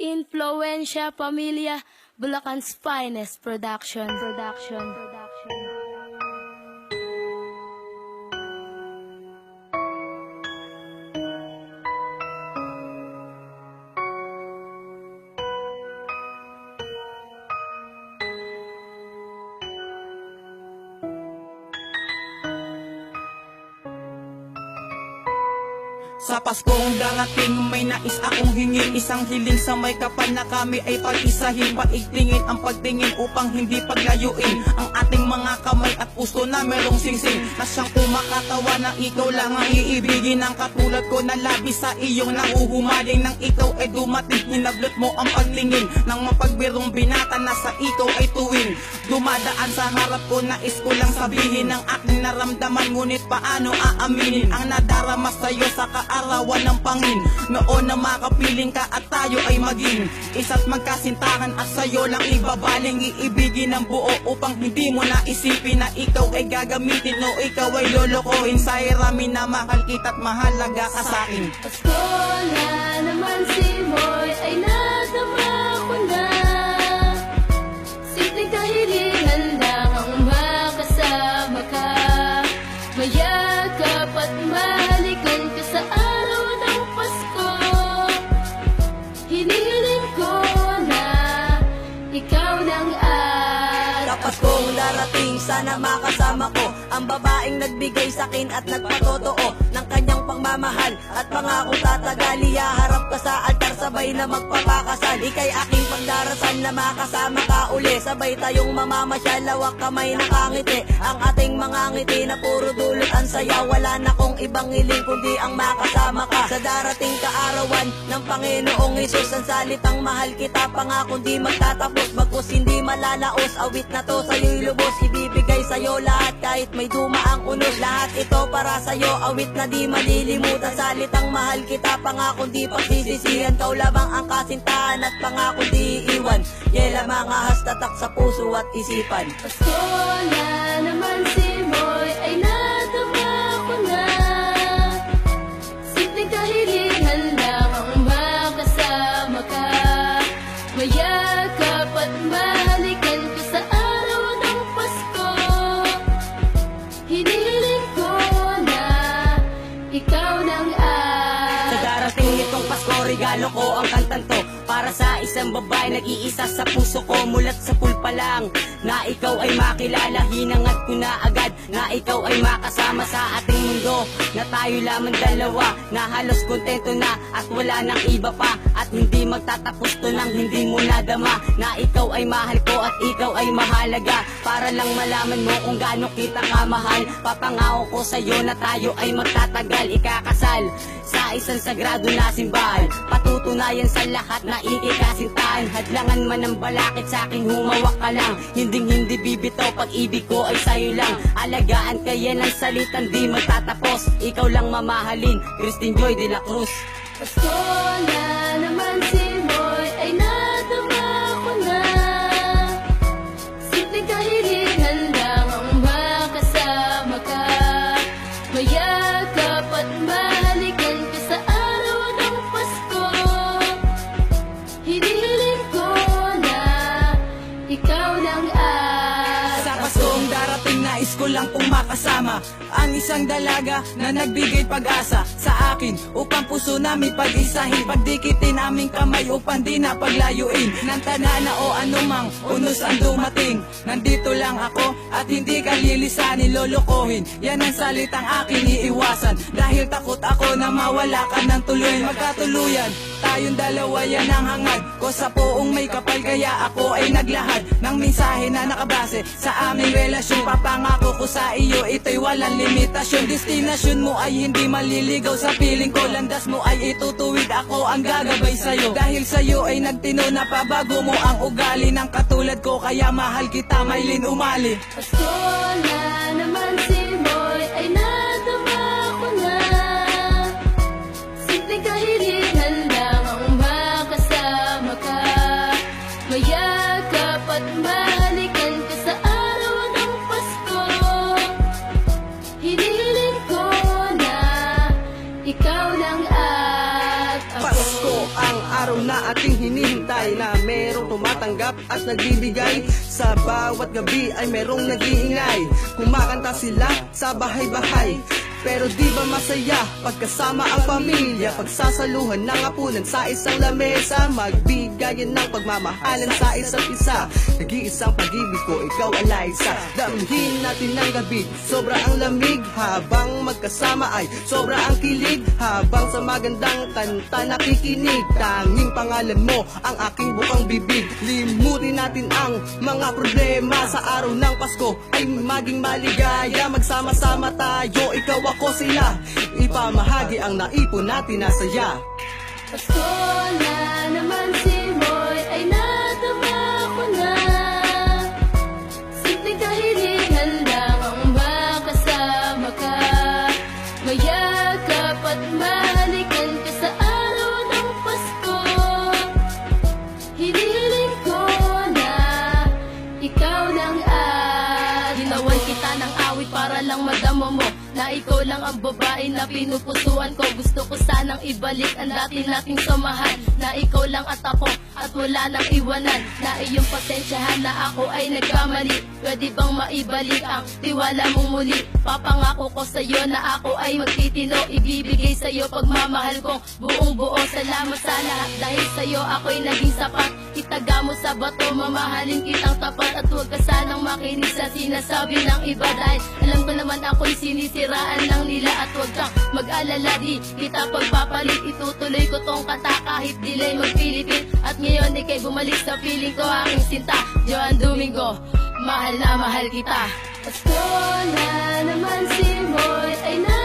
Influensya Pamilya, Bulacan's finest production. Sa Paskong darating may nais akong hingin, isang hiling sa may kapal na kami ay pag-isahin, paigtingin ang pagtingin upang hindi paglayuin ang ating mga kamay at puso na merong singsing, na siyang kumakatawa na ikaw lang ang iibigin, ang katulad ko na labis sa iyong nahuhumaling, nang ikaw ay dumating hinablot mo ang pagtingin ng mapagbirong binata na sa ikaw ay tuwing dumadaan sa harap ko. Nais ko lang sabihin ang aking naramdaman, ngunit paano aaminin ang nadarama sa'yo sa kaarawan ng Pangin. Noon na makapiling ka at tayo ay maging isa't magkasintahan, at sa'yo lang ibabaling iibigin ng buo upang hindi mo na isipin na ikaw ay gagamitin o ikaw ay lolokohin. Sa iramin na mahal kita't mahalaga ka sa'kin. Pasko na naman si Moy ay nadama ko na. Simpleng kahilingan lang ang makasama ka, mayakap at mahalikan ka sa araw ng Pasko. Hinihiling ko na ikaw nang Sa Paskong darating, sana makasama ko ang babaeng nagbigay sa'kin at nagpatotoo ng kanyang pagmamahal at pangako tatagali. Harap ka sa altar, sabay na magpapakasal. Ika'y aking pagdarasal na makasama ka uli, sabay tayong mamamasyal, lawak kamay nakangiti. Ang ating mga ngiti na puro dulot ang saya. Wala na kong ibang hiling kundi ang makasama ka sa darating kaarawan ng Panginoong Hesus. Ang salitang mahal kita, pangako di magtatapos, bagkus hindi malalaos. Awit na to sa'yo'y lubos, ibibigay sa'yo lahat kahit may dumaang unos. Lahat ito para sa'yo, awit na di malilimutan. Salitang mahal kita, pangako di pagsisisihan. Kau labang ang kasintahan at pangako di iiwan. Yela mga hastatak sa puso at isipan. Pasko na naman si Moy ay nadama ko na. Simpleng kahilingan lang ang makasama ka, mayakap at mahalikan ka sa araw ng Pasko. Hinihiling ko na ikaw nang Sa darating nitong Pasko, regalo ko ang kantang to para sa isang babae nag-iisa sa puso ko. Mulat sa pool pa lang na ikaw ay makilala, hinangat ko na agad na ikaw ay makasama sa ating mundo, na tayo lamang dalawa, na halos kontento na at wala nang iba pa, at hindi magtatapos to nang hindi mo nadama na ikaw ay mahal ko at ikaw ay mahalaga. Para lang malaman mo kung gaano kita kamahal, papangako ko sa'yo na tayo ay magtatagal, ikakasal sa isang sagrado na simbahan. Patutunayan sa lahat na ikikasintahan, hadlangan man ang balakid sa aking humawak ka lang. Hindi bibitaw, pag-ibig ko ay sa'yo lang. Alagaan ka yan ang salitang di magtatapos, ikaw lang mamahalin, Christine Joy de la Cruz. Pasko na naman si Moy ay nadama ko na. Simpleng kahilingan lang ang makasama ka, mayakap at mahalikan ka sa araw ng Pasko. Hinihiling ko na ikaw nang Sa Paskong darating nais ko lang pong makasama ang isang dalaga na nagbigay pag-asa sa akin, upang puso namin pag-isahin, pagdikitin aming kamay upang di na paglayuin ng tanana o anumang unos ang dumating. Nandito lang ako at hindi ka lilisanin, lolokohin, yan ang salitang aking iiwasan, dahil takot ako na mawala ka ng tuluyan. Magkatuluyan tayong dalawa, yan ang hangad ko sa poong may kapal, kaya ako ay naglahad ng mensahe na nakabase sa aming relasyon. Papangako ko sa iyo, ito'y walang limitasyon. Destinasyon mo ay hindi maliligaw sa piling ko, landas mo ay itutuwid, ako ang gagabay sa'yo. Dahil sa'yo ay nagtino na pabago mo ang ugali ng katulad ko, kaya mahal kita, Maylin Umali. Pasko na naman si Moy ay nadama ko na. Simpleng kahilingan lang ang makasama ka, mayakap at mahalikan ka sa araw ng Pasko. Hinihiling ko na ikaw nang Pasko ang araw na ating hinihintay, na merong tumatanggap at nagbibigay. Sa bawat gabi ay merong nag-iingay, kumakanta sila sa bahay-bahay. Pero di ba masaya pagkasama ang pamilya, pagsasaluhan ng hapunan sa isang lamesa, magbigayan ng pagmamahalan sa isa't isa. Nag-iisang pag-ibig ko, ikaw Eliza. Damhin natin ang gabi, sobra ang lamig, habang magkasama ay sobra ang kilig. Habang sa magandang kanta nakikinig, tanging pangalan mo ang aking bukang bibig. Limutin natin ang mga problema, sa araw ng Pasko ay maging maligaya. Magsama-sama tayo, ikaw ako sila, ipamahagi ang naipon natin na saya. Pasko na naman simoy ay nadama ko na. Simpleng kahilingan lang ang makasama ka, mayakap at mahalikan ka sa araw ng Pasko. Hinihiling ko na ikaw lang at ginawan kita ng awit para lang madama mo na ikaw lang ang babae na pinupusuan ko. Gusto ko sanang ibalik ang dati nating samahan, na ikaw lang at ako at wala nang iwanan. Na iyong pasensyahan na ako ay nagkamali, pwede bang maibalik ang tiwala mong muli? Papangako ko sa'yo na ako ay magtitino, ibibigay sa'yo pagmamahal kong buong buo. Salamat sa lahat, dahil sa'yo ako'y naging sapat. Itaga mo sa bato, mamahalin kitang tapat. At huwag ka sanang makinig sa sinasabi ng iba, dahil alam ko naman ako'y sinisiraan lang nila. At huwag kang mag-alala, di kita pagpapalit. Itutuloy ko tong kanta kahit delay magpilitin. At ngayon ikay bumalik sa piling ko, aking sinta Joan Domingo, mahal na mahal kita. Pasko na naman simoy ay na